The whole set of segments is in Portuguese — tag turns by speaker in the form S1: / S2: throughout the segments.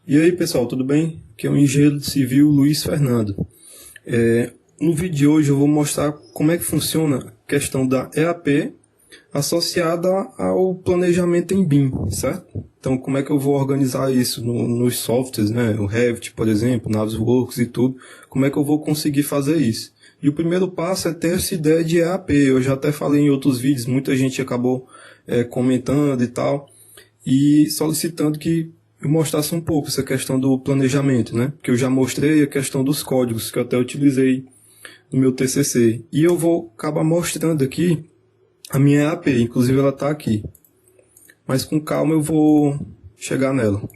S1: E aí pessoal, tudo bem? Aqui é o engenheiro civil Luiz Fernando. No vídeo de hoje eu vou mostrar como é que funciona a questão da EAP associada ao planejamento em BIM, certo? Então como é que eu vou organizar isso nos softwares, né? O Revit, por exemplo, Navisworks e tudo, como é que eu vou conseguir fazer isso? E o primeiro passo é ter essa ideia de EAP. Eu já até falei em outros vídeos, muita gente acabou comentando e tal, e solicitando que eu mostrasse um pouco essa questão do planejamento, né? Porque eu já mostrei a questão dos códigos, que eu até utilizei no meu TCC. E eu vou acabar mostrando aqui a minha EAP, inclusive ela está aqui. Mas com calma eu vou chegar nela.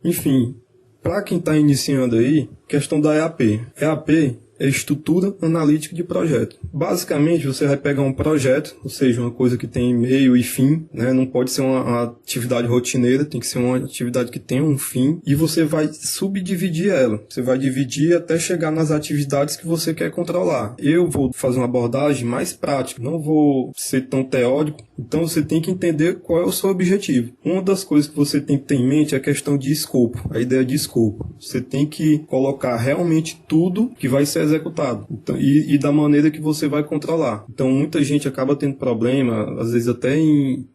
S1: Enfim, para quem está iniciando aí, questão da EAP. EAP é estrutura analítica de projeto. Basicamente, você vai pegar um projeto, ou seja, uma coisa que tem meio e fim, né? Não pode ser uma atividade rotineira, tem que ser uma atividade que tenha um fim, e você vai subdividir ela. Você vai dividir até chegar nas atividades que você quer controlar. Eu vou fazer uma abordagem mais prática, não vou ser tão teórico, então você tem que entender qual é o seu objetivo. Uma das coisas que você tem que ter em mente é a questão de escopo, a ideia de escopo. Você tem que colocar realmente tudo que vai ser executado, então, e da maneira que você vai controlar. Então muita gente acaba tendo problema, às vezes até em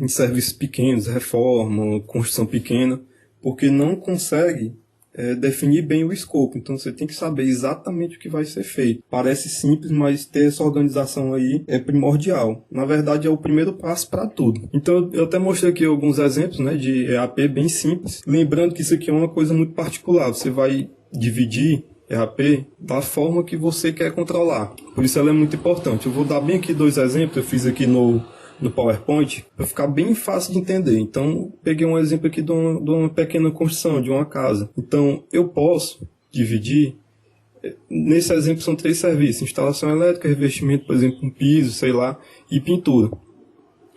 S1: serviços pequenos, reforma, construção pequena, porque não consegue definir bem o escopo. Então você tem que saber exatamente o que vai ser feito. Parece simples, mas ter essa organização aí é primordial. Na verdade é o primeiro passo para tudo. Então eu até mostrei aqui alguns exemplos, né, de EAP bem simples. Lembrando que isso aqui é uma coisa muito particular. Você vai dividir EAP da forma que você quer controlar. Por isso ela é muito importante. Eu vou dar bem aqui dois exemplos. Eu fiz aqui no PowerPoint para ficar bem fácil de entender. Então, peguei um exemplo aqui de uma pequena construção, de uma casa. Então, eu posso dividir. Nesse exemplo são 3 serviços: instalação elétrica, revestimento, por exemplo, um piso, sei lá, e pintura.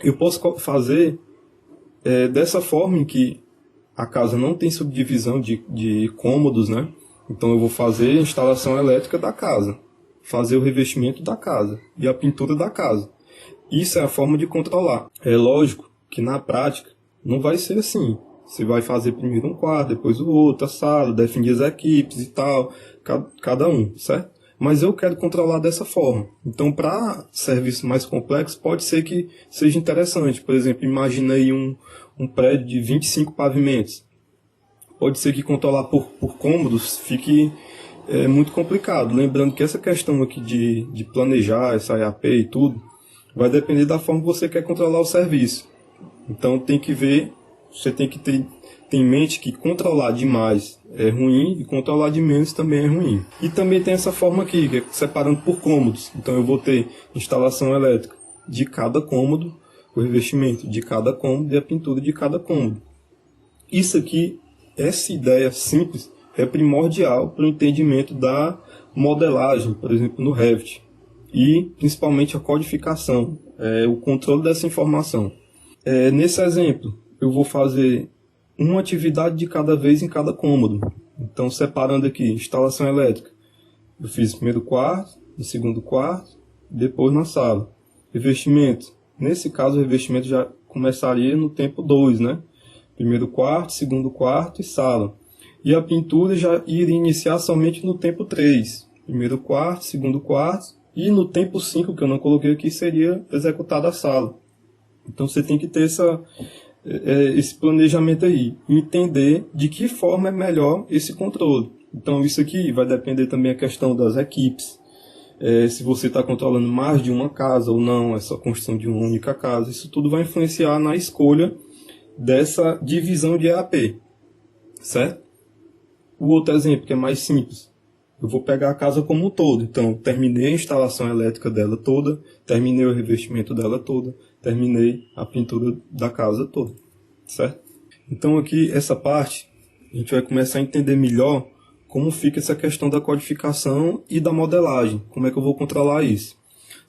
S1: Eu posso fazer dessa forma em que a casa não tem subdivisão de cômodos, né? Então eu vou fazer a instalação elétrica da casa, fazer o revestimento da casa e a pintura da casa. Isso é a forma de controlar. É lógico que na prática não vai ser assim. Você vai fazer primeiro um quarto, depois o outro, a sala, definir as equipes e tal, cada um, certo? Mas eu quero controlar dessa forma. Então, para serviços mais complexos, pode ser que seja interessante. Por exemplo, imagina aí um prédio de 25 pavimentos. Pode ser que controlar por cômodos fique muito complicado. Lembrando que essa questão aqui de planejar essa EAP e tudo, vai depender da forma que você quer controlar o serviço. Então tem que ver, você tem que ter em mente que controlar demais é ruim e controlar de menos também é ruim. E também tem essa forma aqui, que é separando por cômodos. Então eu vou ter instalação elétrica de cada cômodo, o revestimento de cada cômodo e a pintura de cada cômodo. Isso aqui, essa ideia simples, é primordial para o entendimento da modelagem, por exemplo, no Revit. E principalmente a codificação, o controle dessa informação. Nesse exemplo, eu vou fazer uma atividade de cada vez em cada cômodo. Então, separando aqui, instalação elétrica. Eu fiz o primeiro quarto, o segundo quarto, depois na sala. Revestimento. Nesse caso, o revestimento já começaria no tempo 2, né? Primeiro quarto, segundo quarto e sala. E a pintura já iria iniciar somente no tempo 3. Primeiro quarto, segundo quarto. E no tempo 5, que eu não coloquei aqui, seria executada a sala. Então você tem que ter esse planejamento aí. Entender de que forma é melhor esse controle. Então isso aqui vai depender também da questão das equipes. Se você está controlando mais de uma casa ou não, essa construção de uma única casa. Isso tudo vai influenciar na escolha dessa divisão de EAP. Certo? O outro exemplo, que é mais simples. Eu vou pegar a casa como um todo. Então, terminei a instalação elétrica dela toda, terminei o revestimento dela toda, terminei a pintura da casa toda, certo? Então, aqui, essa parte, a gente vai começar a entender melhor como fica essa questão da codificação e da modelagem. Como é que eu vou controlar isso,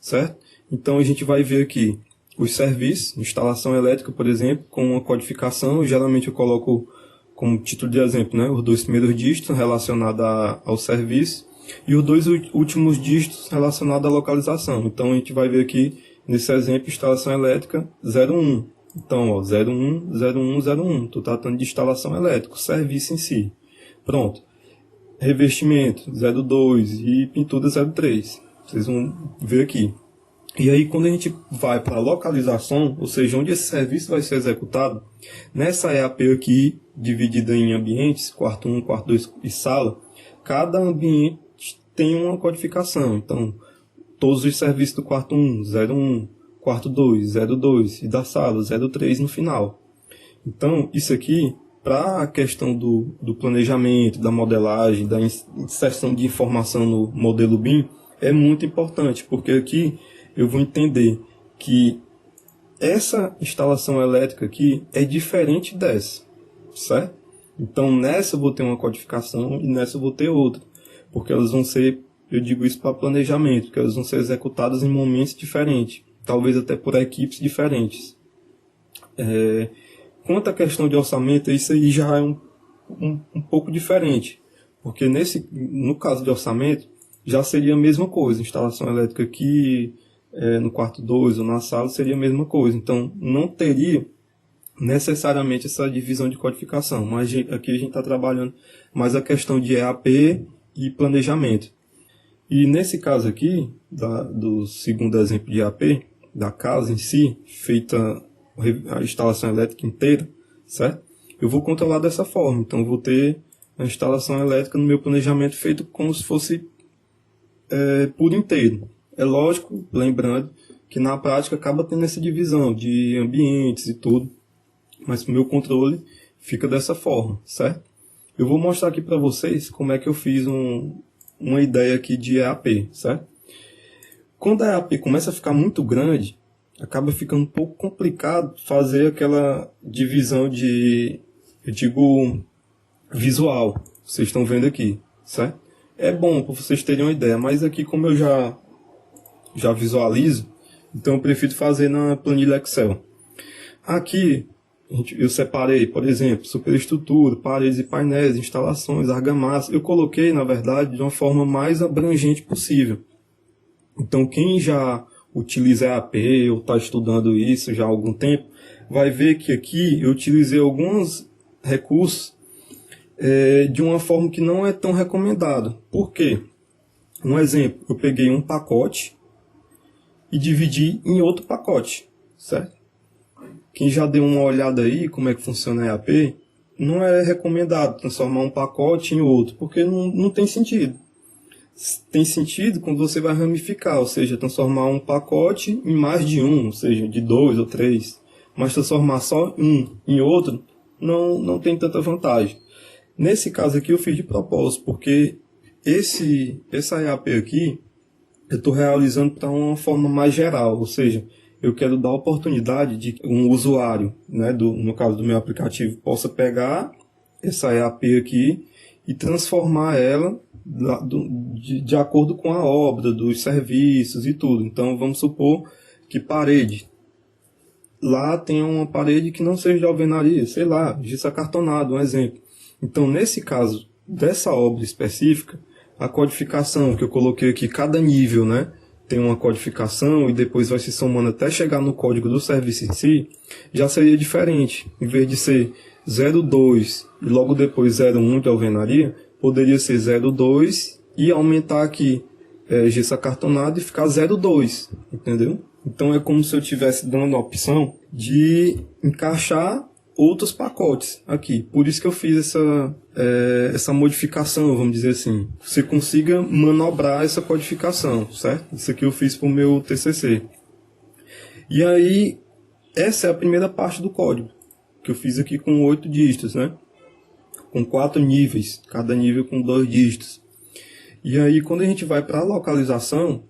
S1: certo? Então, a gente vai ver aqui os serviços, instalação elétrica, por exemplo, com uma codificação. Geralmente eu coloco como título de exemplo, né, os 2 primeiros dígitos relacionados ao serviço e os 2 últimos dígitos relacionados à localização. Então a gente vai ver aqui nesse exemplo instalação elétrica 01. Então, ó, 01, 01, 01. Estou tratando de instalação elétrica, serviço em si. Pronto. Revestimento 02 e pintura 03. Vocês vão ver aqui. E aí, quando a gente vai para a localização, ou seja, onde esse serviço vai ser executado, nessa EAP aqui, dividida em ambientes, quarto 1, quarto 2 e sala, cada ambiente tem uma codificação. Então, todos os serviços do quarto 1, 01, quarto 2, 02 e da sala 03 no final. Então, isso aqui, para a questão do planejamento, da modelagem, da inserção de informação no modelo BIM, é muito importante, porque aqui eu vou entender que essa instalação elétrica aqui é diferente dessa, certo? Então, nessa eu vou ter uma codificação e nessa eu vou ter outra, porque elas vão ser, eu digo isso para planejamento, porque elas vão ser executadas em momentos diferentes, talvez até por equipes diferentes. Quanto à questão de orçamento, isso aí já é um pouco diferente, porque no caso de orçamento, já seria a mesma coisa, instalação elétrica aqui, no quarto 2 ou na sala seria a mesma coisa, então não teria necessariamente essa divisão de codificação, mas aqui a gente está trabalhando mais a questão de EAP e planejamento. E nesse caso aqui, do segundo exemplo de EAP, da casa em si, feita a instalação elétrica inteira, certo? Eu vou controlar dessa forma, então eu vou ter a instalação elétrica no meu planejamento feito como se fosse por inteiro. É lógico, lembrando, que na prática acaba tendo essa divisão de ambientes e tudo, mas o meu controle fica dessa forma, certo? Eu vou mostrar aqui para vocês como é que eu fiz uma ideia aqui de EAP, certo? Quando a EAP começa a ficar muito grande, acaba ficando um pouco complicado fazer aquela divisão eu digo, visual. Vocês estão vendo aqui, certo? É bom para vocês terem uma ideia, mas aqui como eu já visualizo, então eu prefiro fazer na planilha Excel. Aqui eu separei, por exemplo, superestrutura, paredes e painéis, instalações, argamassa. Eu coloquei, na verdade, de uma forma mais abrangente possível. Então quem já utiliza EAP ou está estudando isso já há algum tempo, vai ver que aqui eu utilizei alguns recursos de uma forma que não é tão recomendada. Por quê? Um exemplo, eu peguei um pacote e dividi em outro pacote, certo? Quem já deu uma olhada aí como é que funciona a EAP, não é recomendado transformar um pacote em outro, porque não tem sentido. Tem sentido quando você vai ramificar, ou seja, transformar um pacote em mais de um, ou seja, de 2 ou 3, mas transformar só um em outro não tem tanta vantagem. Nesse caso aqui eu fiz de propósito, porque essa EAP aqui eu estou realizando para uma forma mais geral, ou seja, eu quero dar a oportunidade de um usuário, né, no caso do meu aplicativo, possa pegar essa EAP aqui e transformar ela de acordo com a obra, dos serviços e tudo. Então vamos supor que parede. Lá tem uma parede que não seja de alvenaria, sei lá, gesso acartonado, um exemplo. Então nesse caso dessa obra específica, a codificação que eu coloquei aqui, cada nível, né, tem uma codificação e depois vai se somando até chegar no código do serviço em si, já seria diferente. Em vez de ser 02 e logo depois 01 de alvenaria, poderia ser 02 e aumentar aqui gesso acartonado e ficar 02, entendeu? Então é como se eu estivesse dando a opção de encaixar outros pacotes aqui. Por isso que eu fiz essa modificação, vamos dizer assim. Você consiga manobrar essa codificação, certo? Isso aqui eu fiz para o meu TCC. E aí, essa é a primeira parte do código, que eu fiz aqui com 8 dígitos, né? Com 4 níveis, cada nível com 2 dígitos. E aí, quando a gente vai para a localização,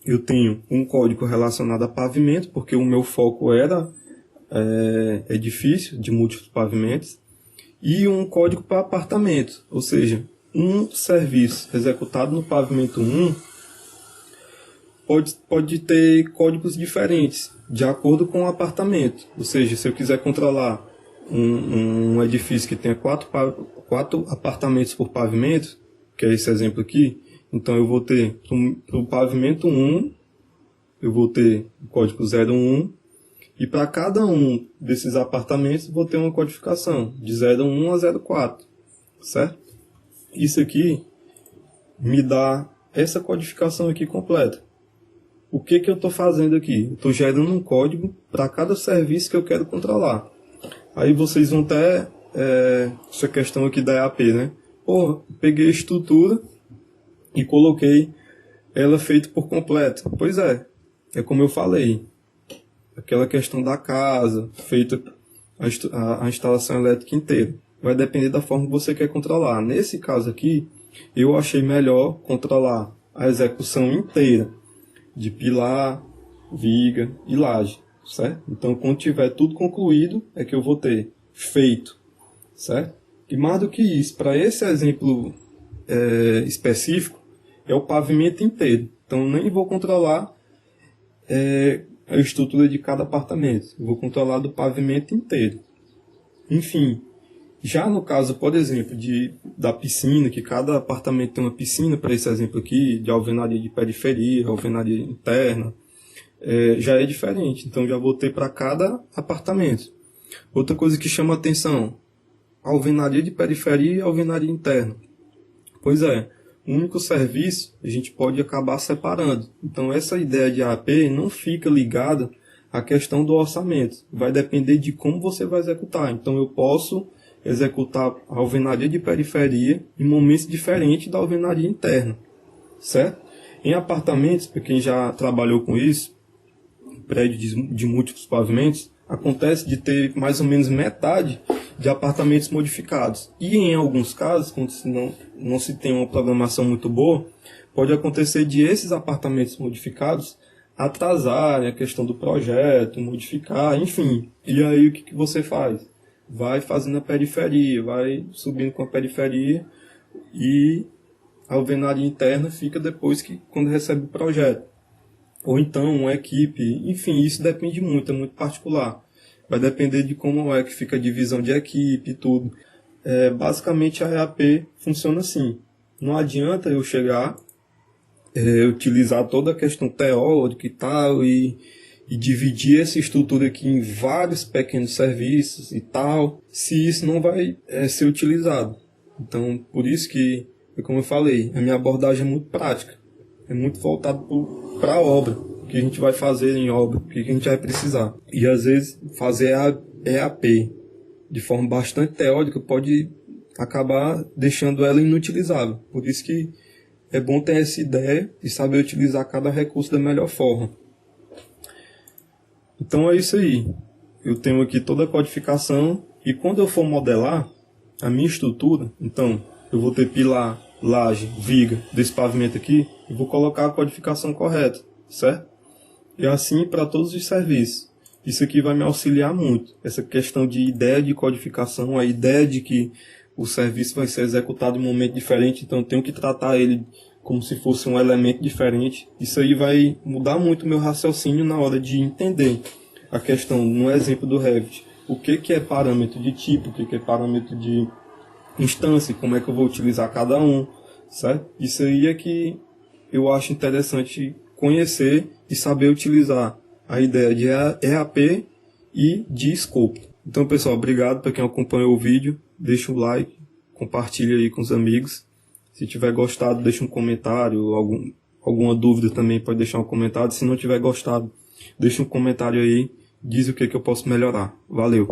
S1: eu tenho um código relacionado a pavimento, porque o meu foco era edifício de múltiplos pavimentos, e um código para apartamento, ou seja, um serviço executado no pavimento 1 pode ter códigos diferentes, de acordo com o apartamento. Ou seja, se eu quiser controlar um edifício que tenha 4 apartamentos por pavimento, que é esse exemplo aqui, então eu vou ter para o pavimento 1, eu vou ter o código 01, E para cada um desses apartamentos vou ter uma codificação de 01 a 04, certo? Isso aqui me dá essa codificação aqui completa. O que eu estou fazendo aqui? Eu estou gerando um código para cada serviço que eu quero controlar. Aí vocês vão ter essa questão aqui da EAP, né? Pô, peguei a estrutura e coloquei ela feita por completo. Pois é como eu falei. Aquela questão da casa, feita a instalação elétrica inteira. Vai depender da forma que você quer controlar. Nesse caso aqui, eu achei melhor controlar a execução inteira de pilar, viga e laje, certo? Então, quando tiver tudo concluído, é que eu vou ter feito, certo? E mais do que isso, para esse exemplo específico, é o pavimento inteiro. Então, nem vou controlar a estrutura de cada apartamento. Eu vou controlar do pavimento inteiro. Enfim, já no caso, por exemplo, da piscina, que cada apartamento tem uma piscina, para esse exemplo aqui, de alvenaria de periferia, alvenaria interna, já é diferente. Então, já vou ter para cada apartamento. Outra coisa que chama atenção, alvenaria de periferia e alvenaria interna. Pois é, o único serviço a gente pode acabar separando. Então, essa ideia de AAP não fica ligada à questão do orçamento. Vai depender de como você vai executar. Então, eu posso executar a alvenaria de periferia em momentos diferentes da alvenaria interna, certo? Em apartamentos, para quem já trabalhou com isso, prédio de múltiplos pavimentos, acontece de ter mais ou menos metade de apartamentos modificados. E em alguns casos, quando não se tem uma programação muito boa, pode acontecer de esses apartamentos modificados atrasarem a questão do projeto, modificar, enfim. E aí o que você faz? Vai fazendo a periferia, vai subindo com a periferia e a alvenaria interna fica depois quando recebe o projeto. Ou então uma equipe, enfim, isso depende muito, é muito particular. Vai depender de como é que fica a divisão de equipe e tudo. Basicamente a EAP funciona assim. Não adianta eu chegar, utilizar toda a questão teórica e tal, e dividir essa estrutura aqui em vários pequenos serviços e tal, se isso não vai ser utilizado. Então, por isso que, como eu falei, a minha abordagem é muito prática. É muito voltado para a obra, o que a gente vai fazer em obra, o que a gente vai precisar. E às vezes fazer a EAP de forma bastante teórica pode acabar deixando ela inutilizável. Por isso que é bom ter essa ideia e saber utilizar cada recurso da melhor forma. Então é isso aí. Eu tenho aqui toda a codificação e quando eu for modelar a minha estrutura, então eu vou ter pilar, laje, viga desse pavimento aqui, eu vou colocar a codificação correta, certo? E assim para todos os serviços. Isso aqui vai me auxiliar muito. Essa questão de ideia de codificação, a ideia de que o serviço vai ser executado em um momento diferente, então eu tenho que tratar ele como se fosse um elemento diferente. Isso aí vai mudar muito o meu raciocínio na hora de entender a questão, no exemplo do Revit, o que é parâmetro de tipo, o que é parâmetro de instância, como é que eu vou utilizar cada um, certo? Isso aí é que eu acho interessante conhecer e saber utilizar a ideia de EAP e de escopo. Então, pessoal, obrigado para quem acompanhou o vídeo. Deixa o like, compartilha aí com os amigos. Se tiver gostado, deixa um comentário. Alguma dúvida também pode deixar um comentário. Se não tiver gostado, deixa um comentário aí. Diz o que eu posso melhorar. Valeu!